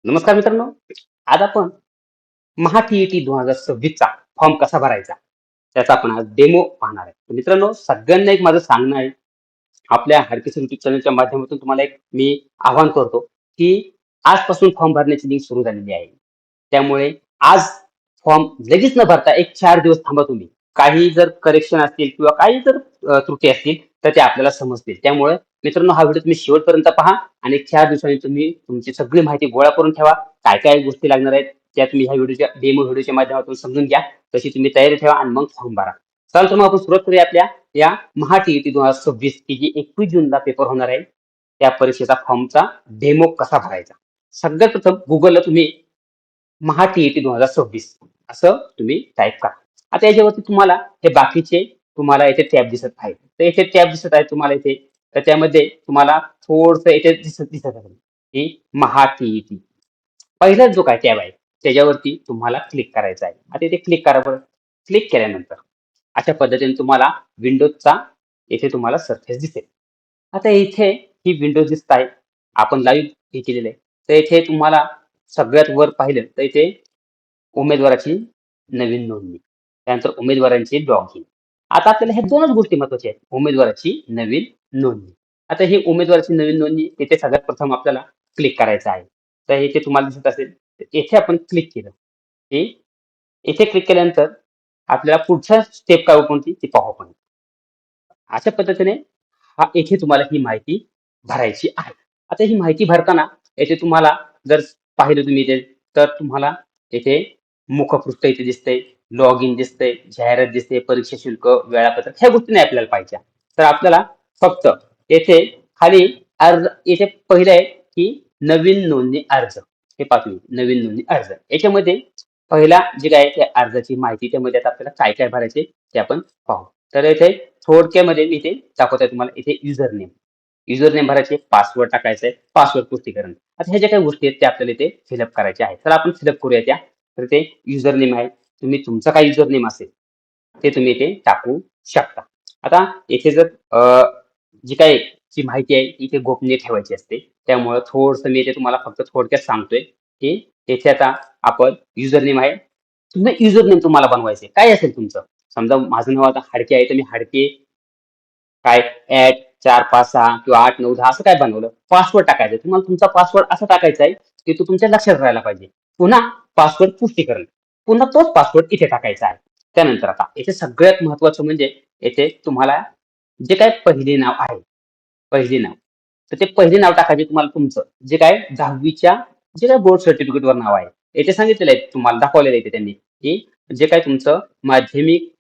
नमस्कार मित्रांनो. आज आपण महा टी 2026 चा फॉर्म कसा भरायचा त्याचा आपण आज डेमो पाहणार आहे. तर मित्रांनो, सगळ्यांना एक माझं सांगणं आहे. आपल्या हाडकीचं युट्यूब चॅनलच्या माध्यमातून तुम्हाला एक मी आवाहन करतो, की आजपासून फॉर्म भरण्याची लिंक सुरू झालेली आहे. त्यामुळे आज फॉर्म लगेच न भरता एक 4 दिवस थांबा तुम्ही. काही जर करेक्शन असतील किंवा काही जर त्रुटी असतील तर ते आपल्याला समजतील. त्यामुळे मित्रांनो, हा व्हिडिओ तुम्ही शेवटपर्यंत पहा आणि एक 4 दिवसांनी तुम्ही तुमची सगळी माहिती गोळा करून ठेवा. काय-काय गोष्टी लागणार आहेत त्या तुम्ही ह्या व्हिडिओच्या डेमो व्हिडिओच्या माध्यमातून समजून घ्या. तशी तुम्ही तयारी ठेवा आणि मग फॉर्म भरा. चला तर मग आपण सुरुवात करूया आपल्या या महा टी 2026 की जी 21 जूनला पेपर होणार आहे. त्या परीक्षेचा फॉर्मचा डेमो कसा भरायचा. सगळ्यात प्रथम Googleला तुम्ही महा टी 2026 असं तुम्ही टाइप करा. आता याच्यावरती तुम्हाला हे बाकीचे तुम्हाला इथे टॅब दिसत आहेत. तर इथे टॅब दिसत आहेत तुम्हाला इथे. तर त्यामध्ये तुम्हाला थोडंसं इथे दिसत दिसत असेल, की महा टी पहिलाच जो काय टॅब आहे त्याच्यावरती तुम्हाला क्लिक करायचं आहे. आता इथे क्लिक करा बरं. क्लिक केल्यानंतर अशा पद्धतीने तुम्हाला विंडोजचा इथे तुम्हाला सरफेस दिसेल. आता इथे ही विंडोज दिसत आहे. आपण लाईव्ह हे केलेलं आहे. तर इथे तुम्हाला सगळ्यात वर पाहिलं तर इथे उमेदवाराची नवीन नोंदणी, त्यानंतर उमेदवारांची लॉगिन. आता आपल्याला ह्या 2च गोष्टी महत्त्वाच्या आहेत. उमेदवाराची नवीन नोंदणी. आता ही उमेदवाराची नवीन नोंदणी इथे सगळ्यात प्रथम आपल्याला क्लिक करायचं आहे. तर इथे तुम्हाला दिसत असेल, तर येथे आपण क्लिक केलं, की येथे क्लिक केल्यानंतर आपल्याला पुढच्या स्टेप काय कोणती ती पाहू आपण. अशा पद्धतीने येथे तुम्हाला ही माहिती भरायची आहे. आता ही माहिती भरताना येथे तुम्हाला जर पाहिलं तुम्ही इथे, तर तुम्हाला येथे मुखपृष्ठ इथे दिसतंय, लॉग इन दिसतंय, जाहिरात दिसते, परीक्षा शुल्क, वेळापत्रक ह्या गोष्टी नाही आपल्याला पाहिजेत. तर आपल्याला फक्त येथे खाली येथे पहिलं आहे, की नवीन नोंदणी अर्ज. हे पहा तुम्ही, नवीन नोंदणी अर्ज. याच्यामध्ये पहिला जे काय आहे त्या अर्जाची माहिती त्यामध्ये आता आपल्याला काय-काय भरायचे ते आपण पाहू. तर येथे थोडक्यामध्ये मी इथे दाखवत आहे तुम्हाला. इथे युजर नेम. युजर नेम भरायचे, पासवर्ड टाकायचा आहे, पासवर्ड पुष्टीकरण. आता ह्या ज्या काही गोष्टी आहेत त्या आपल्याला इथे फिलअप करायच्या आहेत. तर आपण फिलअप करूया त्या. तर ते युजर नेम आहे. तुम्ही तुमचा काय युजर नेम असेल ते तुम्ही इथे टाकू शकता. आता येथे जर जी काही जी माहिती आहे ती इथे गोपनीय ठेवायची असते. त्यामुळं थोडंसं मी इथे तुम्हाला फक्त थोडक्यात सांगतोय, की येथे आता आपण युजर नेम आहे. तुम्ही युजर नेम तुम्हाला बनवायचे. काय असेल तुमचं? समजा माझं नाव आता हाडके आहे, तर मी हाडके काय @456 किंवा 896 असं काय बनवलं. पासवर्ड टाकायचा आहे. तुम्हाला तुमचा पासवर्ड असा टाकायचा आहे, की तो तुमच्या लक्षात राहायला पाहिजे. पुन्हा पासवर्ड पुष्टीकरण. पुन्हा तोच पासवर्ड इथे टाकायचा आहे. त्यानंतर आता इथे सगळ्यात महत्त्वाचं म्हणजे येथे तुम्हाला जे काही पहिले नाव आहे, पहिले नाव. तर ते पहिले नाव टाकायचे तुम्हाला तुमचं. जे काय 10वीच्या जे काही बोर्ड सर्टिफिकेटवर नाव आहे. येथे सांगितलेलं आहे तुम्हाला दाखवलेलं आहे इथे त्यांनी, की जे काही तुमचं माध्यमिक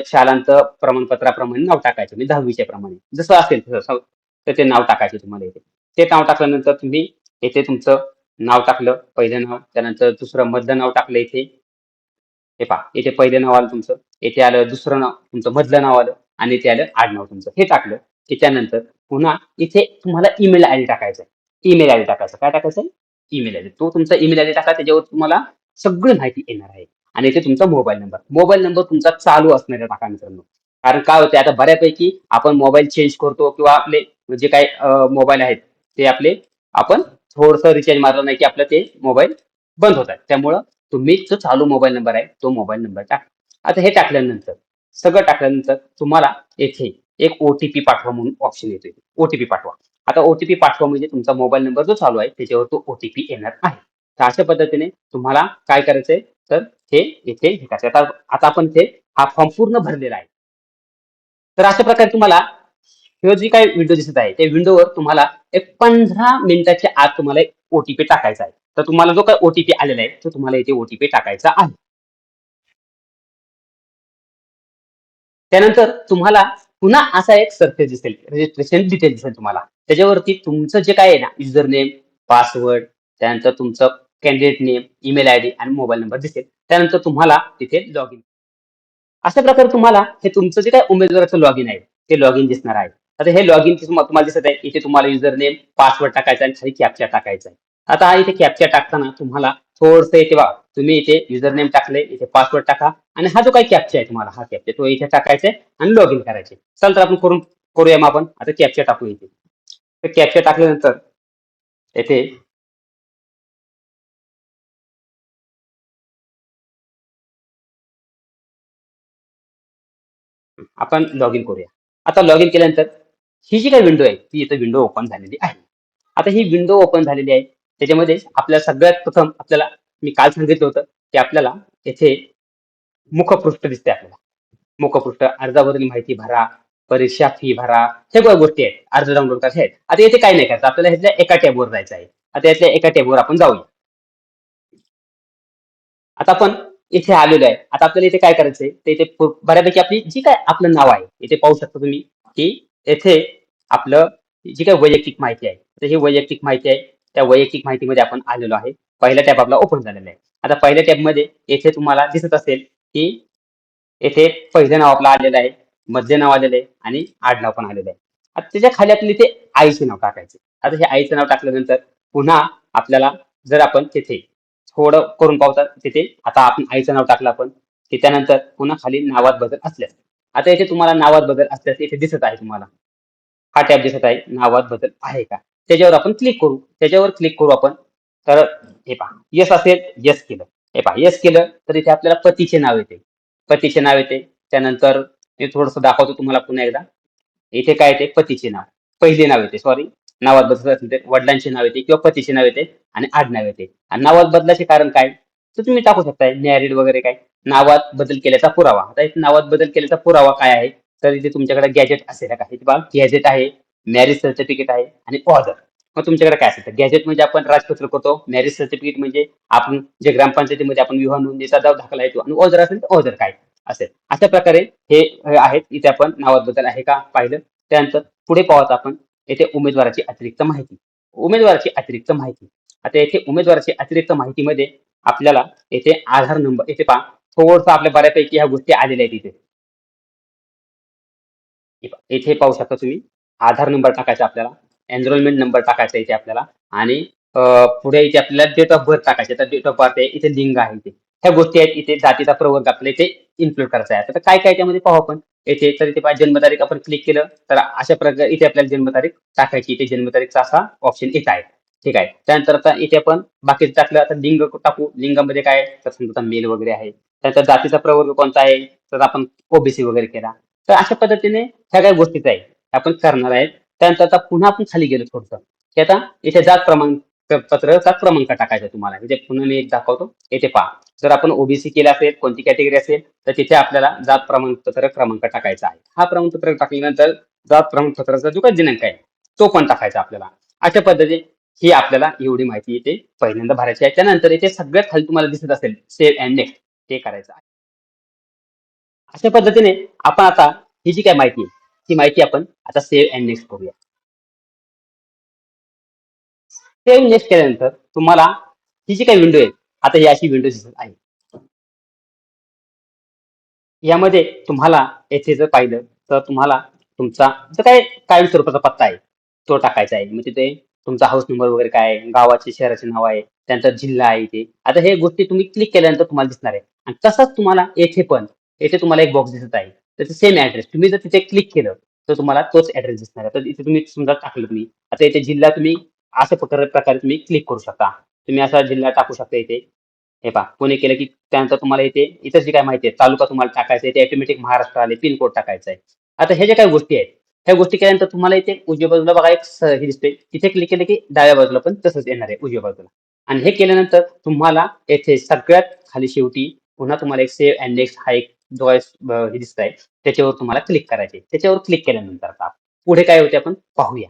शालांत प्रमाणपत्राप्रमाणे नाव टाकायचं म्हणजे 10वीच्या प्रमाणे. जसं असेल तसं तर ते नाव टाकायचे तुम्हाला इथे. ते नाव टाकल्यानंतर तुम्ही येथे तुमचं नाव टाकलं, पहिलं नाव. त्यानंतर दुसरं मधलं नाव टाकलं इथे. हे पहा, इथे पहिलं नाव आलं तुमचं. येथे आलं दुसरं नाव, तुमचं मधलं नाव आलं आणि इथे आलं आडनाव तुमचं. हे टाकलं, की त्यानंतर पुन्हा इथे तुम्हाला ईमेल आयडी टाकायचा आहे. ईमेल आयडी टाकायचा. काय टाकायचं आहे? Email ID. तो तुमचा ईमेल आयडी टाका. त्याच्यावर तुम्हाला सगळी माहिती येणार आहे. आणि इथे तुमचा मोबाईल नंबर. मोबाईल नंबर तुमचा चालू असणारा टाका मित्रांनो. कारण काय होतंय आता बऱ्यापैकी आपण मोबाईल चेंज करतो किंवा आपले जे काही मोबाईल आहेत ते आपले आपण थोडंसं रिचार्ज मारलं नाही, की आपलं ते मोबाईल बंद होतात. त्यामुळं तुम्ही जो चालू मोबाईल नंबर आहे तो मोबाईल नंबर टाका. आता हे टाकल्यानंतर सगळं टाकल्यानंतर तुम्हाला येथे एक ओ-टी-पी पाठवा म्हणून ऑप्शन येतोय. ओ-टी-पी पाठवा. आता ओ-टी-पी पाठवा म्हणजे तुमचा मोबाईल नंबर जो चालू आहे त्याच्यावर तो ओ-टी-पी येणार आहे. तर अशा पद्धतीने तुम्हाला काय करायचंय तर हे इथे हे करायचं. आता आपण इथे हा फॉर्म पूर्ण भरलेला आहे. तर अशा प्रकारे तुम्हाला हे जी काही विंडो दिसत आहे त्या विंडोवर तुम्हाला एक 15 मिनिटाच्या आत तुम्हाला एक ओ-टी-पी टाकायचा आहे. तर तुम्हाला जो काही ओ-टी-पी आलेला आहे तो तुम्हाला इथे ओ-टी-पी टाकायचा आहे. त्यानंतर तुम्हाला पुन्हा असा एक सरफेस दिसेल, रजिस्ट्रेशन डिटेल दिसेल तुम्हाला. त्याच्यावरती तुमचं जे काय आहे ना, युजर नेम, पासवर्ड, त्यानंतर तुमचं कॅन्डिडेट नेम, ईमेल आयडी आणि मोबाईल नंबर दिसेल. त्यानंतर तुम्हाला तिथे लॉगिन. अशा प्रकारे तुम्हाला हे तुमचं जे काही उमेदवाराचं लॉगिन आहे, ते लॉगिन दिसणार आहे. आता हे लॉगिन तुम्हाला दिसत आहे. इथे तुम्हाला युजर नेम, पासवर्ड टाकायचा आणि खाली कॅप्चा टाकायचा आहे. आता हा इथे कॅप्चा टाकताना तुम्हाला थोडंसं इथे बघा, तुम्ही इथे युजर नेम टाकले, इथे पासवर्ड टाका आणि हा जो काही कॅप्चा आहे तुम्हाला हा कॅप्चा तो इथे टाकायचा आहे आणि लॉगिन करायचे. चला तर आपण करूया मग आपण. आता कॅप्चा टाकू इथे. तर कॅप्चा टाकल्यानंतर येथे आपण लॉग इन करूया. आता लॉग इन केल्यानंतर ही जी काही विंडो आहे ती इथं विंडो ओपन झालेली आहे. आता ही विंडो ओपन झालेली आहे. त्याच्यामध्ये आपल्याला सगळ्यात प्रथम आपल्याला मी काल सांगितलं होतं की आपल्याला येथे मुखपृष्ठ दिसते आपल्याला. मुखपृष्ठ, अर्जावरील माहिती भरा, परीक्षा फी भरा, सगळ्या गोष्टी आहेत. अर्ज डाउनलोड करायचे आहेत. आता येथे काही नाही करायचं. आपल्याला ह्यातल्या एका टॅबवर जायचं आहे. आता यातल्या एका टॅबवर आपण जाऊया. आता आपण इथे आलेलो आहे. आता आपल्याला इथे काय करायचंय, तर इथे बऱ्यापैकी आपली जी काय आपलं नाव आहे, इथे पाहू शकता तुम्ही, की येथे आपलं जी काही वैयक्तिक माहिती आहे. तर ही वैयक्तिक माहिती आहे. त्या वैयक्तिक माहितीमध्ये आपण आलेलो आहे. पहिला टॅब आपला ओपन झालेला आहे. आता पहिल्या टॅबमध्ये येथे तुम्हाला दिसत असेल, की येथे पहिलं नाव आपलं आलेलं आहे, मधले नाव आलेलं आहे आणि आडनाव पण आलेलं आहे. आता त्याच्या खाली आपल्याला इथे आईचे नाव टाकायचे. आता हे आईचं नाव टाकल्यानंतर पुन्हा आपल्याला जर आपण तिथे थोडं करून पावतात तिथे आता आपण आईचं नाव टाकलं आपण की त्यानंतर पुन्हा खाली नावात बदल असल्यास आता इथे तुम्हाला नावात बदल असल्यास इथे दिसत आहे तुम्हाला हा टॅब दिसत आहे नावात बदल आहे का त्याच्यावर आपण क्लिक करू त्याच्यावर क्लिक करू आपण तर हे पहा येस असेल येस केलं हे पहा येस केलं तर इथे आपल्याला पतीचे नाव येते पतीचे नाव येते त्यानंतर मी थोडंसं दाखवतो तुम्हाला पुन्हा एकदा इथे काय येते पतीचे नाव पहिले नाव येते सॉरी नावात बदलत असेल तर वडिलांचे नाव येते किंवा पतीचे नाव येते आणि आडनाव येते आणि नावात बदलाचे कारण काय तर तुम्ही टाकू शकताय मॅरिड वगैरे काय नावात बदल केल्याचा पुरावा आता इथे नावात बदल केल्याचा पुरावा काय आहे तर इथे तुमच्याकडे गॅजेट असेल का इथे बघा गॅजेट आहे मॅरेज सर्टिफिकेट आहे आणि ऑर्डर मग तुमच्याकडे काय असेल तर गॅजेट म्हणजे आपण राजपत्र करतो मॅरेज सर्टिफिकेट म्हणजे आपण जे ग्रामपंचायतीमध्ये आपण विवाह नोंदणीचा दाखला येतो आणि ऑर्डर असेल तर ऑर्डर काय असेल अशा प्रकारे हे आहेत इथे आपण नावात बदल आहे का पाहिलं त्यानंतर पुढे पाहत आपण येथे उमेदवाराची अतिरिक्त माहिती उमेदवाराची अतिरिक्त माहिती आता येथे उमेदवाराची अतिरिक्त माहितीमध्ये आपल्याला येथे आधार नंबर येथे पहा थोडंसं आपल्या बऱ्यापैकी ह्या गोष्टी आलेल्या आहेत इथे इथे पाहू शकता तुम्ही आधार नंबर टाकायचा आपल्याला एनरोलमेंट नंबर टाकायचा इथे आपल्याला आणि पुढे इथे आपल्याला डेट ऑफ बर्थ टाकायचे तर डेट ऑफ बर्थ आहे इथे लिंग आहे इथे ह्या गोष्टी आहेत इथे जातीचा प्रवर्ग आपल्याला इथे इन्क्लूड करायचा आहे आता काय काय त्यामध्ये पाहू आपण येथे तर इथे पहा जन्मतारीख आपण क्लिक केलं तर अशा प्रकारे इथे आपल्याला जन्मतारीख टाकायची इथे जन्मतारीखचा असा ऑप्शन येत आहे ठीक आहे त्यानंतर आता इथे आपण बाकीचं टाकलं आता लिंग टाकू लिंगामध्ये काय तर समजा मेल वगैरे आहे त्यानंतर जातीचा प्रवर्ग कोणता आहे तर आपण ओबीसी वगैरे केला तर अशा पद्धतीने ह्या काही गोष्टीच आहे आपण करणार आहेत त्यानंतर आता पुन्हा आपण खाली गेलो थोडंसं की आता इथे जात जात क्रमांक टाकायचा तुम्हाला इथे पुन्हा मी एक दाखवतो येथे पहा जर आपण ओबीसी केलं असेल कोणती कॅटेगरी असेल तर तिथे आपल्याला जात प्रमाणपत्र क्रमांक टाकायचा आहे हा प्रमाणपत्र टाकल्यानंतर जात प्रमाणपत्राचा जो काही दिनांक आहे तो पण टाकायचा आपल्याला अशा पद्धतीने ही आपल्याला एवढी माहिती इथे पहिल्यांदा भरायची आहे त्यानंतर इथे सगळ्यात खाली तुम्हाला दिसत असेल सेव्ह अँड नेक्स्ट ते करायचं आहे अशा पद्धतीने आपण आता ही जी काही माहिती आहे ती माहिती आपण आता सेव्ह अँड नेक्स्ट करूया सेव्ह नेक्स्ट केल्यानंतर तुम्हाला ही जी काही विंडो आहे आता ही अशी विंडो दिसत आहे यामध्ये तुम्हाला येथे जर पाहिलं तर तुम्हाला तुमचा जो काय कायम स्वरूपाचा पत्ता आहे तो टाकायचा आहे म्हणजे ते तुमचा हाऊस नंबर वगैरे काय आहे गावाचे शहराचे नाव आहे त्यानंतर जिल्हा आहे इथे आता हे गोष्टी तुम्ही क्लिक केल्यानंतर तुम्हाला दिसणार आहे आणि तसंच तुम्हाला येथे पण येथे तुम्हाला एक बॉक्स दिसत आहे त्याचं सेम ऍड्रेस तुम्ही जर तिथे क्लिक केलं तर तुम्हाला तोच ऍड्रेस दिसणार आहे तर इथे तुम्ही समजा टाकलं तुम्ही आता इथे जिल्हा तुम्ही अशा प्रकारे तुम्ही क्लिक करू शकता तुम्ही असा जिल्हा टाकू शकता इथे हे पहा पुणे केलं की त्यानंतर तुम्हाला इथे इतर जी काय माहिती आहे तालुका तुम्हाला टाकायचा आहे ते ऑटोमॅटिक महाराष्ट्र आले पिन कोड टाकायचा आहे आता हे जे काही गोष्टी आहेत ह्या गोष्टी केल्यानंतर तुम्हाला इथे उजव्या बाजूला बघा एक हे दिसते तिथे क्लिक केलं की डाव्या बाजूला पण तसंच येणार आहे उजव्या बाजूला आणि हे केल्यानंतर तुम्हाला येथे सगळ्यात खाली शेवटी पुन्हा तुम्हाला एक सेव्ह अँड नेक्स्ट हा एक जो आहे हे दिसत आहे त्याच्यावर तुम्हाला क्लिक करायचे त्याच्यावर क्लिक केल्यानंतर आता पुढे काय होते आपण पाहूया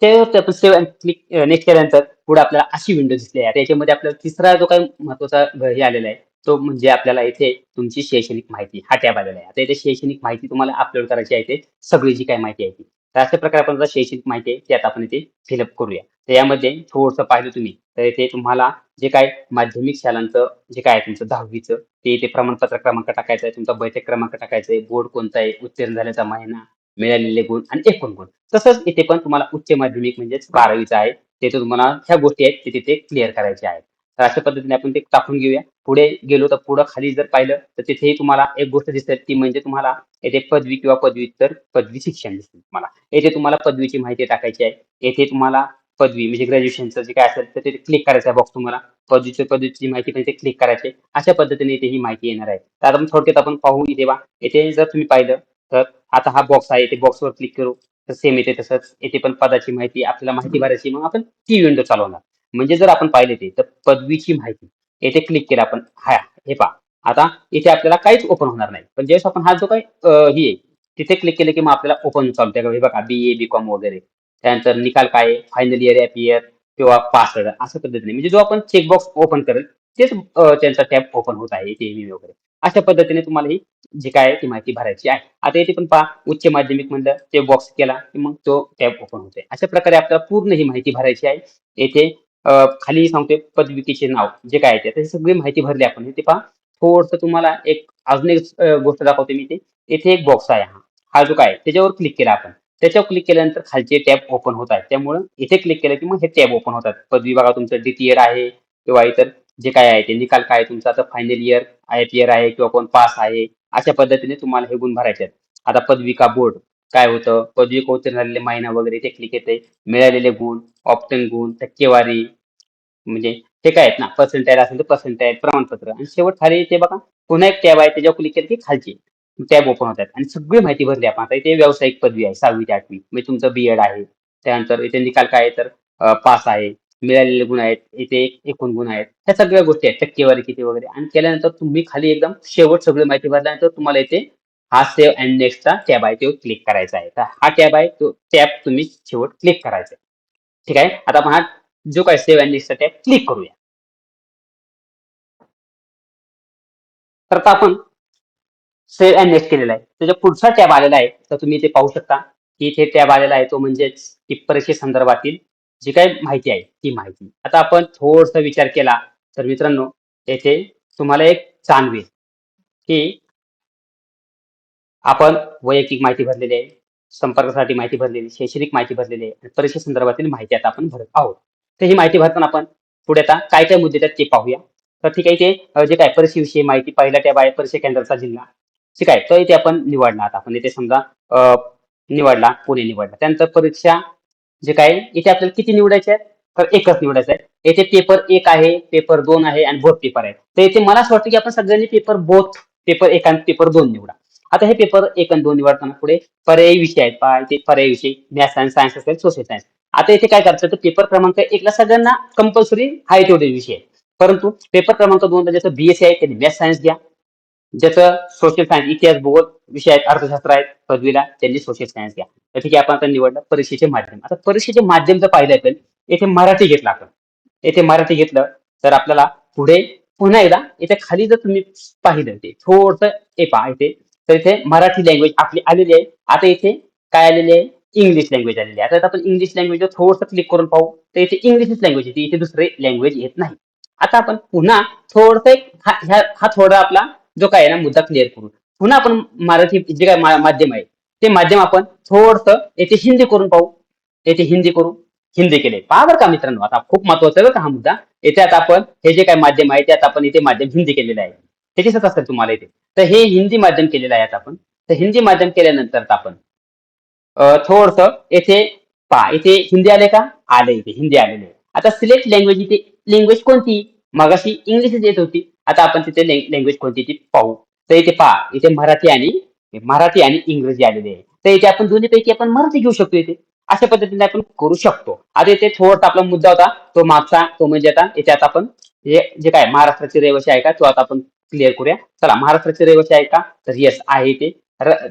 त्यावरती आपण सेव्ह अँड क्लिक नेक्स्ट केल्यानंतर पुढे आपल्याला अशी विंडो दिसली आहे. त्याच्यामध्ये आपल्याला तिसरा जो काही महत्त्वाचा हे आलेला आहे, तो म्हणजे आपल्याला इथे तुमची शैक्षणिक माहिती हा टॅब आलेला आहे. आता इथे शैक्षणिक माहिती तुम्हाला अपलोड करायची आहे इथे सगळी जी काही माहिती आहे ती. तर अशा प्रकारे आपण आता शैक्षणिक माहिती आहे ती आता आपण इथे फिलअप करूया. तर यामध्ये थोडंसं पाहिलं तुम्ही तर इथे तुम्हाला जे काही माध्यमिक शालांचं जे काय आहे तुमचं 10वीचं ते इथे प्रमाणपत्र क्रमांक टाकायचा आहे, तुमचा बैठक क्रमांक टाकायचा आहे, बोर्ड कोणता आहे, उत्तीर्ण झाल्याचा महिना, मिळालेले गुण आणि एकूण गुण. तसंच इथे पण तुम्हाला उच्च माध्यमिक म्हणजेच 12वीचं आहे. तिथे तुम्हाला ह्या गोष्टी आहेत ते तिथे क्लिअर करायच्या आहेत. तर अशा पद्धतीने आपण ते टाकून घेऊया. पुढे गेलो तर पुढं खाली जर पाहिलं तर तिथेही तुम्हाला एक गोष्ट दिसेल ती म्हणजे तुम्हाला येथे पदवी किंवा पदव्युत्तर पदवी शिक्षण दिसेल तुम्हाला. येथे तुम्हाला पदवीची माहिती टाकायची आहे. येथे तुम्हाला पदवी म्हणजे ग्रॅज्युएशनचं जे काय असेल तर ते क्लिक करायचं आहे बॉक्स तुम्हाला. पदवीची माहिती पण ते क्लिक करायची. अशा पद्धतीने इथे ही माहिती येणार आहे. तर आता आपण थोडक्यात आपण पाहू इथे पहा. येथे जर तुम्ही पाहिलं तर आता हा बॉक्स आहे. ते बॉक्सवर क्लिक करू तर सेम येते तसंच. येथे पण पदाची माहिती आपल्याला माहिती भरायची. मग आपण ती विंडो चालवणार. म्हणजे जर आपण पाहिले ते तर पदवीची माहिती येथे क्लिक केलं आपण. हा हे पहा. आता इथे आपल्याला काहीच ओपन होणार नाही. पण ज्यावेळेस आपण हा जो काही ही आहे तिथे क्लिक केलं की मग आपल्याला ओपन चालू हे बघा BA, BCom वगैरे. त्यानंतर निकाल काय आहे, फायनल इयर, ॲपियर किंवा पास अशा पद्धतीने म्हणजे जो आपण चेकबॉक्स ओपन करेल तेच त्यांचा टॅब ओपन होत आहे इथे वगैरे. अशा पद्धतीने तुम्हाला ही जी काय आहे ती माहिती भरायची आहे. आता इथे पण पहा उच्च माध्यमिक म्हणलं ते बॉक्स केला की मग तो टॅब ओपन होतोय. अशा प्रकारे आपल्याला पूर्ण ही माहिती भरायची आहे. येथे खाली सांगतोय पदविकेचे नाव जे काय आहे ते सगळी माहिती भरली आपण. इथे पहा थोडंसं तुम्हाला एक अजून एक गोष्ट दाखवते मी इथे. इथे एक बॉक्स आहे हा जो काय आहे, त्याच्यावर क्लिक केला आपण. त्याच्यावर क्लिक केल्यानंतर खालचे टॅब ओपन होत आहेत. त्यामुळं इथे क्लिक केलं की मग हे टॅब ओपन होतात. पदवी बघा तुमचं DT आहे किंवा इतर जे काय आहे ते निकाल काय आहे तुमचा आता फायनल इयर, IIT आहे किंवा कोण पास आहे. अशा पद्धतीने तुम्हाला हे गुण भरायचे आहेत. आता पदविका बोर्ड काय होतं, पदवी उत्तीर्ण झालेले महिना वगैरे ते क्लिक येते. मिळालेले गुण, ऑप्टन गुण, टक्केवारी म्हणजे हे काय आहेत ना पर्सेंटाईल असेल तर पर्सेंटाईल, प्रमाणपत्र आणि शेवट खाली ते बघा पुन्हा एक टॅब आहे त्याच्यावर क्लिक केलं की खालची टॅब ओपन होतात आणि सगळी माहिती भरली आपण. आता इथे व्यावसायिक पदवी आहे 6वी ते 8वी म्हणजे तुमचं B.Ed आहे. त्यानंतर इथे निकाल काय आहे तर पास आहे. मिळालेले गुण आहेत. इथे एकूण गुण आहेत. ह्या सगळ्या गोष्टी आहेत. टक्केवारी किती वगैरे आणि केल्यानंतर तुम्ही खाली एकदम शेवट सगळी माहिती भरल्यानंतर तुम्हाला इथे हा सेव्ह अँड नेक्स्टचा टॅब आहे तो क्लिक करायचा आहे. तर हा टॅब आहे तो टॅब तुम्ही शेवट क्लिक करायचा आहे. ठीक आहे. आता आपण हा जो काय सेव्ह अँड नेक्स्टचा टॅब क्लिक करूया. तर आता आपण सेव्ह अँड नेक्स्ट केलेला आहे. त्याच्या पुढचा टॅब आलेला आहे. तर तुम्ही इथे पाहू शकता की इथे टॅब आलेला आहे तो म्हणजेच की परीक्षेसंदर्भातील जी काही माहिती आहे ती माहिती. आता आपण थोडासा विचार केला तर मित्रांनो येथे तुम्हाला एक जाणवेल की आपण वैयक्तिक माहिती भरलेली आहे, संपर्कासाठी माहिती भरलेली, शैक्षणिक माहिती भरलेली आहे आणि परीक्षेसंदर्भातील माहिती आता आपण भरत आहोत. तर ही माहिती भरताना आपण पुढे आता काय-काय मुद्दे आहेत ते पाहूया. तर ठीक आहे इथे जे काय परीक्षेविषयी माहिती पहिला टॅब आहे परीक्षा केंद्राचा जिल्हा. ठीक आहे. तर इथे आपण निवडला आता आपण इथे समजा अ, निवडला, पुणे निवडला. त्यानंतर परीक्षा जे काय इथे आपल्याला किती निवडायचे आहेत? तर एकच निवडायचं आहे. येथे पेपर 1 आहे, पेपर 2 आहे आणि बोथ पेपर आहे. तर इथे मला असं वाटतं की आपण सगळ्यांनी पेपर 1 आणि पेपर 2 निवडा. आता हे पेपर 1 आणि 2 निवडताना पुढे पर्यायी विषय आहेत पहा इथे पर्यायी विषय मॅथ्स आणि सायन्स असेल सोशल सायन्स. आता इथे काय करायचं तर पेपर क्रमांक 1 ला सगळ्यांना कंपल्सरी आहे तेवढे विषय आहेत. परंतु पेपर क्रमांक 2 ला ज्याचं BSc आहे त्यांनी मॅथ्स सायन्स घ्या. ज्याचं सोशल सायन्स इतिहास भूगोल विषय आहेत अर्थशास्त्र आहेत पदवीला त्यांनी सोशल सायन्स घ्या. तर ठीक आहे आपण आता निवडलं परीक्षेचे माध्यम. आता परीक्षेचे माध्यम जर पाहिलं असेल येथे मराठी घेतलं आपण. येथे मराठी घेतलं तर आपल्याला पुढे पुन्हा एकदा इथे खाली जर तुम्ही पाहिलं ते थोडंसं हे पहा इथे तर इथे मराठी लँग्वेज आपली आलेली आहे. आता इथे काय आलेली आहे? इंग्लिश लँग्वेज आलेली आहे. आता आपण इंग्लिश लँग्वेजवर थोडंसं क्लिक करून पाहू. तर इथे इंग्लिशच लँग्वेज येते. इथे दुसरे लँग्वेज येत नाही. आता आपण पुन्हा थोडंसं एक हा थोडा आपला जो काय आहे ना मुद्दा क्लिअर करू. पुन्हा आपण मराठी जे काय माध्यम आहे ते माध्यम आपण थोडंसं येथे हिंदी करून पाहू. येथे हिंदी करू. हिंदी केले. पहा बरं का मित्रांनो आता खूप महत्वाचा आहे बरं का हा मुद्दा. याच्यात आपण हे जे काही माध्यम आहे त्यात आपण इथे माध्यम हिंदी केलेलं आहे. हे दिसत असेल तुम्हाला इथे. तर हे हिंदी माध्यम केलेलं आहे आता आपण. तर हिंदी माध्यम केल्यानंतर आपण थोडंसं येथे पहा इथे हिंदी आले का? आले इथे हिंदी आलेले आहे. आता सिलेक्ट लँग्वेज इथे लँग्वेज कोणती? मगाशी इंग्लिशच येत होती. आता आपण तिथे लँग्वेज कोणती ती पाहू. तर इथे पहा इथे मराठी आणि इंग्रजी आलेले आहे. तर इथे आपण दोन्हीपैकी आपण मराठी घेऊ शकतो इथे. अशा पद्धतीने आपण करू शकतो. आता इथे थोडासा आपला मुद्दा होता तो मागचा तो म्हणजे आता याच्यात आपण हे जे काय महाराष्ट्राचे रहिवासी आहे का तो आता आपण क्लिअर करूया. चला महाराष्ट्राचे रहिवासी आहे का? तर येस आहे इथे.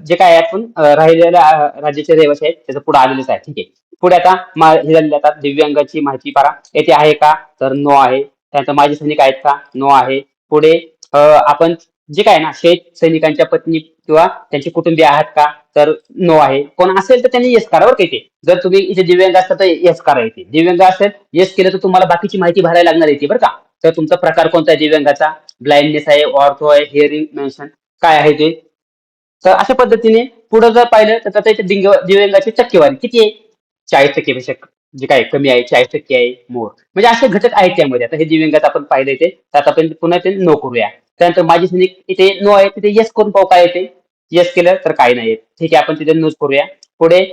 जे काय आपण राहिलेल्या राज्याचे रहिवासी आहेत त्याचं पुढे आलेलेच आहे. ठीक आहे. पुढे आता हे झालेले आता दिव्यांगाची माहिती पहा. येथे आहे का? तर नो आहे. त्यानंतर माजी सैनिक आहेत का? नो आहे. पुढे आपण जे काय ना शेत सैनिकांच्या पत्नी किंवा त्यांचे कुटुंबीय आहात का? तर नो आहे. कोण असेल तर त्यांनी येस करा बरं का इथे. जर तुम्ही इथे दिव्यांग असता तर येस करा इथे. दिव्यांग असेल येस केलं तर तुम्हाला बाकीची माहिती भरायला लागणार येते बरं का. तर तुमचा प्रकार कोणता आहे दिव्यांगाचा? ब्लाइंडनेस आहे, ऑर्थो आहे, हिअरिंग मेन्शन काय आहे ते? तर अशा पद्धतीने पुढे जर पाहिलं तर त्याच्या इथे दिव्यांगाची टक्केवारी किती आहे? 40% पेक्षा जे काय कमी आहे 40% आहे मोर. म्हणजे असे घटक आहेत त्यामध्ये. आता हे दिव्यांगात आपण पाहिलं इथे तर आता आपण पुन्हा ते नो करूया. त्यानंतर माझी सैनिक इथे नो आहे तिथे येस करून पाहू काय येते. येस केलं तर काही नाही येत. ठीक आहे आपण तिथे नोच करूया. पुढे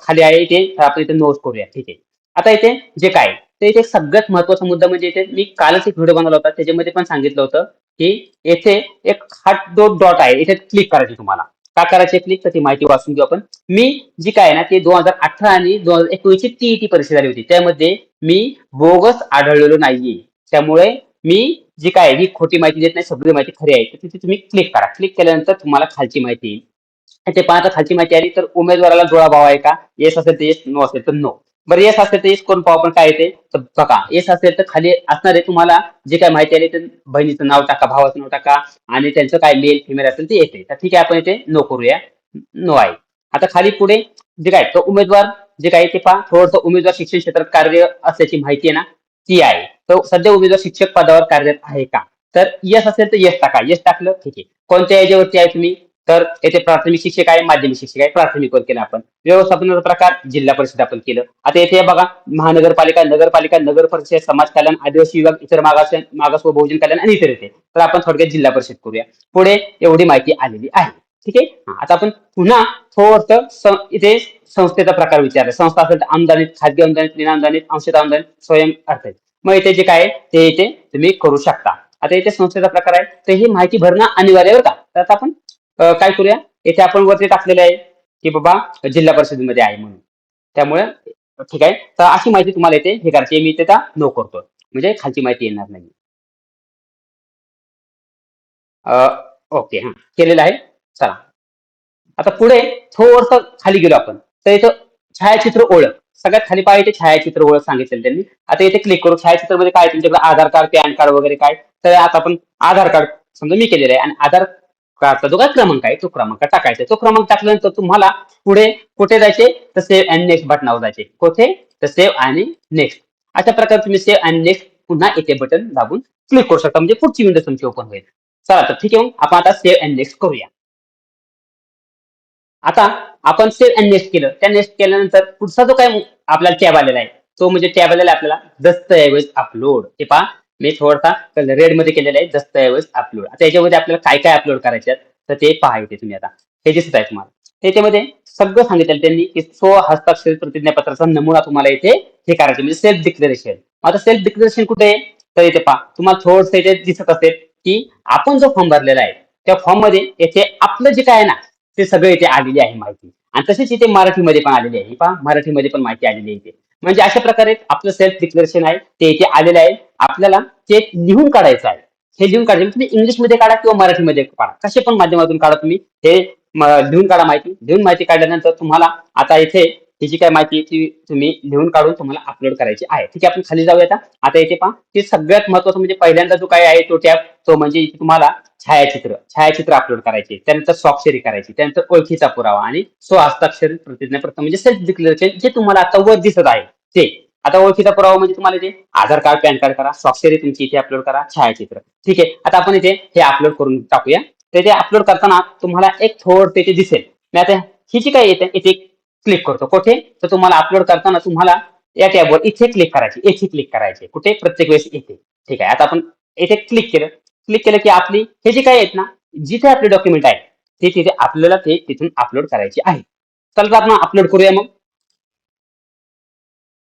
खाली आहे इथे तर आपण इथे नोच करूया. ठीक आहे. आता इथे जे काय तर इथे सगळ्यात महत्वाचा मुद्दा म्हणजे इथे मी कालच एक व्हिडिओ बनवला होता त्याच्यामध्ये पण सांगितलं होतं की येथे एक हा जो डॉट आहे इथे क्लिक करायची तुम्हाला. का करायची क्लिक तर ती माहिती वाचून घेऊ आपण. मी जी काय आहे ना ते 2018 आणि 2019ची टीईटी परीक्षा झाली होती त्यामध्ये मी बोगस आढळलेलो नाहीये. त्यामुळे मी जी काय ही खोटी माहिती देत नाही सगळी माहिती खरी आहे तर तिथे तुम्ही क्लिक करा. क्लिक केल्यानंतर तुम्हाला खालची माहिती येईल. ते पाहता खालची माहिती आली तर उमेदवाराला जुळा भाव आहे का? येस असेल तर येस, नो असेल तर नो. बरं येस असेल तर येस करून पाहू आपण काय येते तर बघा येस असेल तर खाली असणार आहे तुम्हाला जे काय माहिती आली तर बहिणीचं नाव टाका भावाचं नाव टाका आणि त्यांचं काय मेल फिमेल असेल ते येते तर ठीक आहे आपण इथे नो करूया. नो आहे. आता खाली पुढे जे काय तो उमेदवार जे काय ते पहा थोडंसं उमेदवार शिक्षण क्षेत्रात कार्य असल्याची माहिती आहे ना ती आहे. तर सध्या उमेदवार शिक्षक पदावर कार्यरत आहे का? तर येस असेल तर येस टाका. येस टाकलं ठीक आहे. कोणत्या याच्यावरती आहे तुम्ही? तर येथे प्राथमिक शिक्षक आहे, माध्यमिक शिक्षक आहे, प्राथमिकवर केलं आपण. व्यवस्थापनाचा प्रकार जिल्हा परिषद आपण केलं. आता येथे बघा महानगरपालिका, नगरपालिका, नगर परिषद, समाज कल्याण, आदिवासी विभाग, इतर मागास व बहुजन कल्याण आणि इतर येते. तर आपण थोडक्यात जिल्हा परिषद करूया. पुढे एवढी माहिती आलेली आहे. ठीक आहे. आता आपण पुन्हा थोडंसं इथे संस्थेचा प्रकार विचारला. संस्था असेल तर अनुदानित, खाजगी अनुदानित, विनाअनुदानित, अंशतः अनुदानित, स्वयं अर्थात. मग इथे जे काय आहे ते इथे तुम्ही करू शकता. आता इथे संस्थेचा प्रकार आहे तर ही माहिती भरणं अनिवार्य आहे बरं का. तर आता आपण काय करूया येथे आपण वरती टाकलेलं आहे की बाबा जिल्हा परिषदेमध्ये आहे म्हणून. त्यामुळे ठीक आहे. तर अशी माहिती तुम्हाला येते हे करायची मी त्याचा नो करतो. म्हणजे खालची माहिती येणार नाही. ओके हां केलेलं आहे. चला आता पुढे थोडंसं खाली गेलो आपण तर इथं छायाचित्र ओळख सगळ्यात खाली पाहिजे छायाचित्र ओळख सांगितलेलं त्यांनी. आता इथे क्लिक करू छायाचित्रामध्ये काय तुमच्याकडे आधार कार्ड पॅन कार्ड वगैरे काय तर आता आपण आधार कार्ड समजा मी केलेलं आहे आणि आधार कार्डचा जो काय क्रमांक आहे तो क्रमांक टाकायचा. तो क्रमांक टाकल्यानंतर तुम्हाला पुढे कुठे जायचे तर सेव्ह अँड नेक्स्ट बटनावर जायचे. कुठे तर सेव्ह आणि नेक्स्ट अशा प्रकारे तुम्ही सेव्ह अँड नेक्स्ट पुन्हा इथे बटन दाबून क्लिक करू शकता म्हणजे पुढची विंडो तुमची ओपन होईल. चला तर ठीक आहे मग आपण आता सेव्ह अँड नेक्स्ट करूया. आता आपण सेव्ह अँड नेक्स्ट केलं. त्या नेक्स्ट केल्यानंतर पुढचा जो काही आपल्याला टॅब आलेला आहे, तो म्हणजे टॅब आलेला आहे आपल्याला दस्तऐवज अपलोड. हे पहा मी थोडासा रेड मध्ये केलेला आहे दस्तऐवज अपलोड. आता याच्यामध्ये आपल्याला काय काय अपलोड करायचे आहेत, तर ते पहा इथे तुम्ही आता. हे दिसत आहे तुम्हाला. त्याच्यामध्ये सगळं सांगितलं त्यांनी की हस्ताक्षरित प्रतिज्ञापत्राचा नमुना तुम्हाला इथे हे करायचे म्हणजे सेल्फ डिक्लेरेशन. आता सेल्फ डिक्लेरेशन कुठे आहे? तर इथे पहा तुम्हाला थोडंसं इथे दिसत असेल की आपण जो फॉर्म भरलेला आहे त्या फॉर्म मध्ये येथे आपलं जे काय आहे ना ते सगळं इथे आलेली आहे माहिती आणि तसेच इथे मराठीमध्ये पण आलेली आहे. पहा मराठीमध्ये पण माहिती आलेली आहे इथे. म्हणजे अशा प्रकारे आपलं सेल्फ डिक्लेरेशन आहे ते इथे आलेलं आहे. आपल्याला ते लिहून काढायचं आहे. हे लिहून काढायचं तुम्ही इंग्लिशमध्ये काढा किंवा मराठीमध्ये काढा कसे पण माध्यमातून काढा तुम्ही हे लिहून काढा माहिती. लिहून माहिती काढल्यानंतर तुम्हाला आता इथे ही जी काय माहिती आहे ती तुम्ही लिहून काढून तुम्हाला अपलोड करायची आहे. ठीक आहे आपण खाली जाऊया आता इथे पहा ते सगळ्यात महत्वाचं म्हणजे पहिल्यांदा जो काय आहे तो टॅब तो म्हणजे इथे तुम्हाला छायाचित्र अपलोड करायचे त्यानंतर स्वाक्षरी करायची त्यानंतर ओळखीचा पुरावा आणि स्वहस्ताक्षरित प्रतिज्ञापत्र म्हणजे सेल्फ डिक्लेरेशन जे तुम्हाला आता वर दिसत आहे ते. आता ओळखीचा पुरावा म्हणजे तुम्हाला इथे आधार कार्ड पॅन कार्ड करा स्वाक्षरी तुमची इथे अपलोड करा छायाचित्र. ठीक आहे आता आपण इथे हे अपलोड करून टाकूया. तर इथे अपलोड करताना तुम्हाला एक थोडं इथे दिसेल. मी आता ही जी काय येते इथे क्लिक करतो. कुठे तर तुम्हाला अपलोड करताना तुम्हाला या टॅबवर इथे क्लिक करायचे कुठे प्रत्येक वेळेस येते. ठीक आहे आता आपण इथे क्लिक केलं की आपली हे जे काही आहेत ना जिथे आपले डॉक्युमेंट आहे ते तिथे आपल्याला ते तिथून अपलोड करायचे आहे. चला तर आपण अपलोड करूया मग.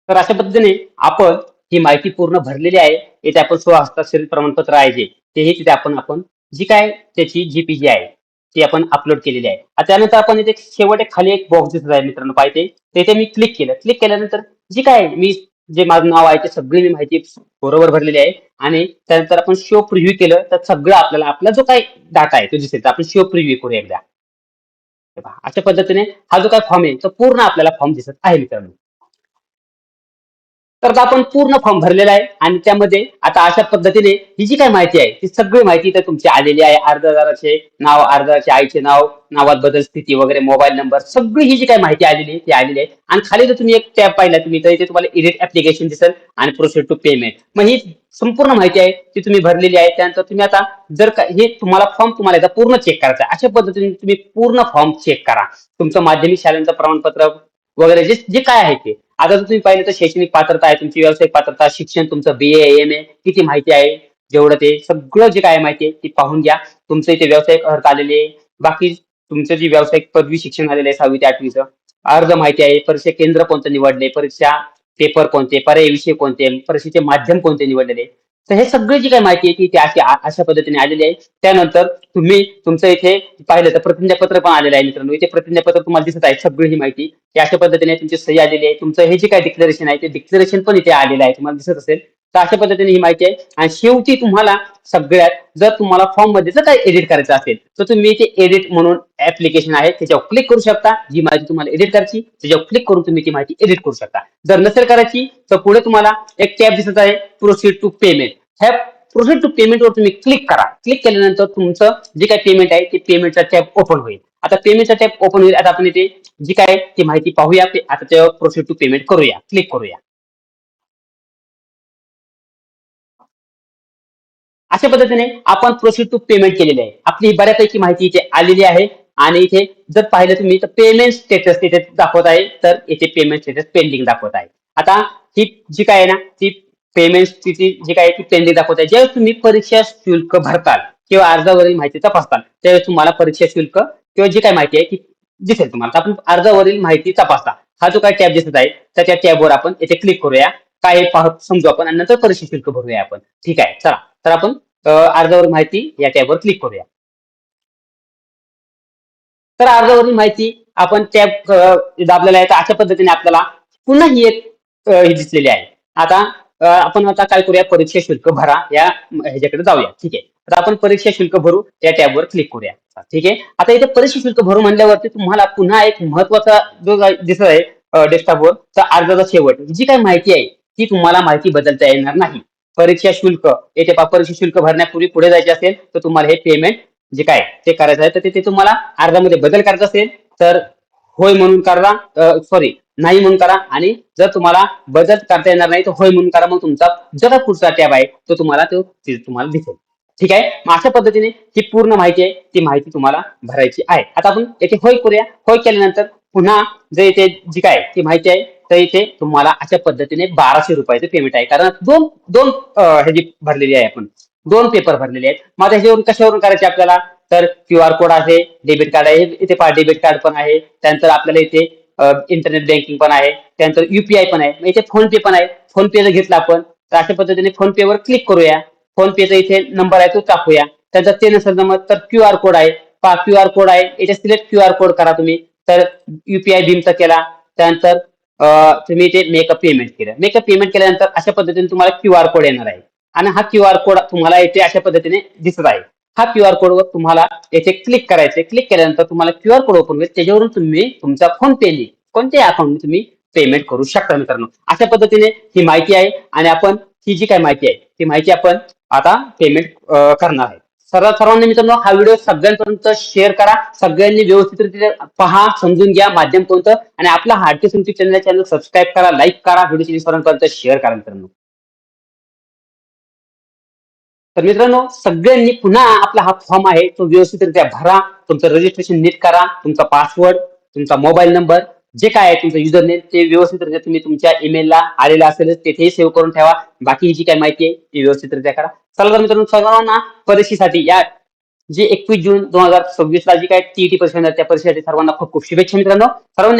तर अशा पद्धतीने आपण ही माहिती पूर्ण भरलेली आहे. इथे आपण स्वहस्ताक्षरित प्रमाणपत्र आहे जे तेही तिथे आपण आपण जी काय त्याची जीपीजी आहे ती आपण अपलोड केलेली आहे. आता त्यानंतर आपण इथे शेवट एक खाली एक बॉक्स दिसत आहे मित्रांनो पाहिजे तिथे मी क्लिक केलं. क्लिक केल्यानंतर जी काय मी जे माझं नाव आहे ते सगळी मी माहिती बरोबर भरलेली आहे आणि त्यानंतर आपण शो प्रिव्ह्यू केलं तर सगळं आपल्याला आपला जो काही डाटा आहे तो दिसेल. तर आपण शो प्रिव्ह्यू करूया एकदा. हे पहा, अशा पद्धतीने हा जो काही फॉर्म आहे तो पूर्ण आपल्याला फॉर्म दिसत आहे मित्रांनो. तर आता आपण पूर्ण फॉर्म भरलेला आहे आणि त्यामध्ये आता अशा पद्धतीने ही जी काही माहिती आहे ती सगळी माहिती इथे तुमची आलेली आहे. अर्जदाराचे नाव अर्जदाराचे आईचे नाव नावात बदल स्थिती वगैरे मोबाईल नंबर सगळी ही जी काही माहिती आलेली आहे ती आलेली आहे. आणि खाली जर तुम्ही एक टॅब पाहिला तुम्ही तर इथे तुम्हाला एडिट ऍप्लिकेशन दिसेल आणि प्रोसेस टू पेमेंट. मग ही संपूर्ण माहिती आहे ती तुम्ही भरलेली आहे. त्यानंतर तुम्ही आता जर हे तुम्हाला फॉर्म तुम्हाला एकदा पूर्ण चेक करायचा आहे. अशा पद्धतीने तुम्ही पूर्ण फॉर्म चेक करा. तुमचं माध्यमिक शाळेचं प्रमाणपत्र वगैरे जे जे काय आहे ते. आता जर तुम्ही पाहिलं तर शैक्षणिक पात्रता आहे तुमची व्यावसायिक पात्रता शिक्षण तुमचं BA MA किती माहिती आहे जेवढं ते सगळं जे काय माहिती आहे ती पाहून घ्या. तुमचं इथे व्यावसायिक अर्थ आलेले आहे. बाकी तुमचं जी व्यावसायिक पदवी शिक्षण आलेलं आहे 6वी ते 8वीचं अर्ज माहिती आहे. परीक्षा केंद्र कोणतं निवडले परीक्षा पेपर कोणते, पर्यायी विषय कोणते, परीक्षेचे माध्यम कोणते निवडलेले. तर हे सगळी जी काही माहिती आहे ती अशी अशा पद्धतीने आलेली आहे. त्यानंतर तुम्ही तुमचं इथे पाहिलं तर प्रतिज्ञापत्र पण आलेलं आहे मित्रांनो. इथे प्रतिज्ञापत्र तुम्हाला दिसत आहे सगळी ही माहिती. ही अशा पद्धतीने तुमची सही आलेली आहे. तुमचं हे जे काही डिक्लेरेशन आहे ते डिक्लेरेशन पण इथे आलेलं आहे. तुम्हाला दिसत असेल. तर अशा पद्धतीने ही माहिती आहे आणि शेवटी तुम्हाला सगळ्यात जर तुम्हाला फॉर्म मध्ये जर काही एडिट करायचं असेल तर तुम्ही इथे एडिट म्हणून ऍप्लिकेशन आहे त्याच्यावर क्लिक करू शकता. जी माहिती तुम्हाला एडिट करायची त्याच्यावर क्लिक करून तुम्ही ती माहिती एडिट करू शकता. जर नसेल करायची तर पुढे तुम्हाला एक टॅब दिसत आहे प्रोसीड टू पेमेंट. ह्या प्रोसीड टू पेमेंट वर तुम्ही क्लिक करा. क्लिक केल्यानंतर तुमचं जे काही पेमेंट आहे ते पेमेंटचा टॅब ओपन होईल. आता पेमेंटचा टॅब ओपन होईल. आता आपण इथे जी काय ती माहिती पाहूया. आता त्यावर प्रोसीड टू पेमेंट करूया. क्लिक करूया. अशा पद्धतीने आपण प्रोसीड टू पेमेंट केलेली आहे. आपली बऱ्यापैकी माहिती इथे आलेली आहे आणि इथे जर पाहिलं तुम्ही तर पेमेंट स्टेटस इथे दाखवत आहे तर इथे पेमेंट स्टेटस पेंडिंग दाखवत आहे. आता ही जी काय आहे ना ती पेमेंट जी काय ती पेंडिंग दाखवत आहे. ज्यावेळेस तुम्ही परीक्षा शुल्क भरताल किंवा अर्जावरील माहिती तपासताल त्यावेळेस तुम्हाला परीक्षा शुल्क किंवा जी काय माहिती आहे ती दिसेल तुम्हाला. तर आपण अर्जावरील माहिती तपासता हा जो काय टॅब दिसत आहे तर त्या टॅबवर आपण इथे क्लिक करूया. काय पाहत समजू आपण आणि नंतर परीक्षा शुल्क भरूया आपण. ठीक आहे चला. तर आपण अर्जावर माहिती या टॅबवर क्लिक करूया. तर अर्जावरील माहिती आपण टॅब दाबलेला आहे तर अशा पद्धतीने आपल्याला पुन्हा ही एक ही दिसलेली आहे. आता आपण आता काय करूया परीक्षा शुल्क भरा या ह्याच्याकडे जाऊया. ठीक आहे. तर आपण परीक्षा शुल्क भरू या टॅबवर क्लिक करूया. ठीक आहे. आता इथे परीक्षा शुल्क भरू म्हणल्यावरती तुम्हाला पुन्हा एक महत्वाचा जो दिसत आहे डेस्कटॉपवर तर अर्जाचा शेवट जी काही माहिती आहे ती तुम्हाला माहिती बदलता येणार नाही. परीक्षा शुल्क येथे परीक्षा शुल्क भरण्यापूर्वी पुढे जायचे असेल तर तुम्हाला हे पेमेंट जे काय ते करायचं आहे तर तिथे तुम्हाला अर्जामध्ये बदल करायचा असेल तर होय म्हणून करा. सॉरी नाही म्हणून करा आणि जर तुम्हाला बदल करता येणार नाही तर होय म्हणून करा. मग तुमचा जर पुढचा टॅब आहे तो तुम्हाला तुम्हाला दिसेल. ठीक आहे. मग अशा पद्धतीने ही पूर्ण माहिती आहे ती माहिती तुम्हाला भरायची आहे. आता आपण येथे होय करूया. होय केल्यानंतर पुन्हा जे इथे जी काय ती माहिती आहे तर इथे तुम्हाला अशा पद्धतीने 1200 रुपयाचं पेमेंट आहे. कारण दोन दोन ह्याची भरलेली आहे आपण. दोन पेपर भरलेले आहेत. मग आता ह्याच्यावरून कशावरून करायचे आपल्याला तर क्यूआर कोड आहे डेबिट कार्ड आहे इथे पहा डेबिट कार्ड पण आहे. त्यानंतर आपल्याला इथे इंटरनेट बँकिंग पण आहे. त्यानंतर युपीआय पण आहे. इथे फोन पे पण आहे. फोन पे जर घेतला आपण तर अशा पद्धतीने फोन पे वर क्लिक करूया. फोन पेचा इथे नंबर आहे तो टाकूया. त्यानंतर ते नसेल जमत तर क्यूआर कोड आहे. पहा क्यूआर कोड आहे. इथे सिलेक्ट क्यूआर कोड करा तुम्ही. तर युपीआय भीमचा केला. त्यानंतर तुम्ही इथे मेकअप पेमेंट केलं. मेकअप पेमेंट केल्यानंतर अशा पद्धतीने तुम्हाला क्यूआर कोड येणार आहे आणि हा क्यूआर कोड तुम्हाला इथे अशा पद्धतीने दिसत आहे. हा क्यूआर कोडवर तुम्हाला येथे क्लिक करायचे. क्लिक केल्यानंतर तुम्हाला क्यूआर कोड ओपन होईल. त्याच्यावरून तुम्ही तुमचा फोन पेने कोणत्याही अकाउंट तुम्ही पेमेंट करू शकता मित्रांनो. अशा पद्धतीने ही माहिती आहे आणि आपण ही जी काही माहिती आहे ती माहिती आपण आता पेमेंट करणार आहे. सर्वांना मित्रांनो हा व्हिडिओ सगळ्यांपर्यंत शेअर करा. सगळ्यांनी व्यवस्थितरित्या पहा समजून घ्या माध्यम कोणतं आणि आपला हार्टकेस युट्यूब चॅनल सबस्क्राईब करा लाईक करा व्हिडिओ सर्वांपर्यंत शेअर करा मित्रांनो. तर मित्रांनो सगळ्यांनी पुन्हा आपला हा फॉर्म आहे तो व्यवस्थितरित्या भरा. तुमचं रजिस्ट्रेशन नीट करा. तुमचा पासवर्ड तुमचा मोबाईल नंबर जे काय आहे तुमचं युजर नेम ते व्यवस्थितरित्या तुम्ही तुमच्या ईमेलला आलेला असेल तेथेही सेव्ह करून ठेवा. बाकी ही जी काही माहिती आहे ती व्यवस्थितरित्या करा. चला तर मित्रांनो सर्वांना परीक्षेसाठी या जी 21 जून 2026 ला जी काय टीईटी परीक्षा त्या परीक्षेसाठी सर्वांना खूप खूप शुभेच्छा मित्रांनो. सर्वांनी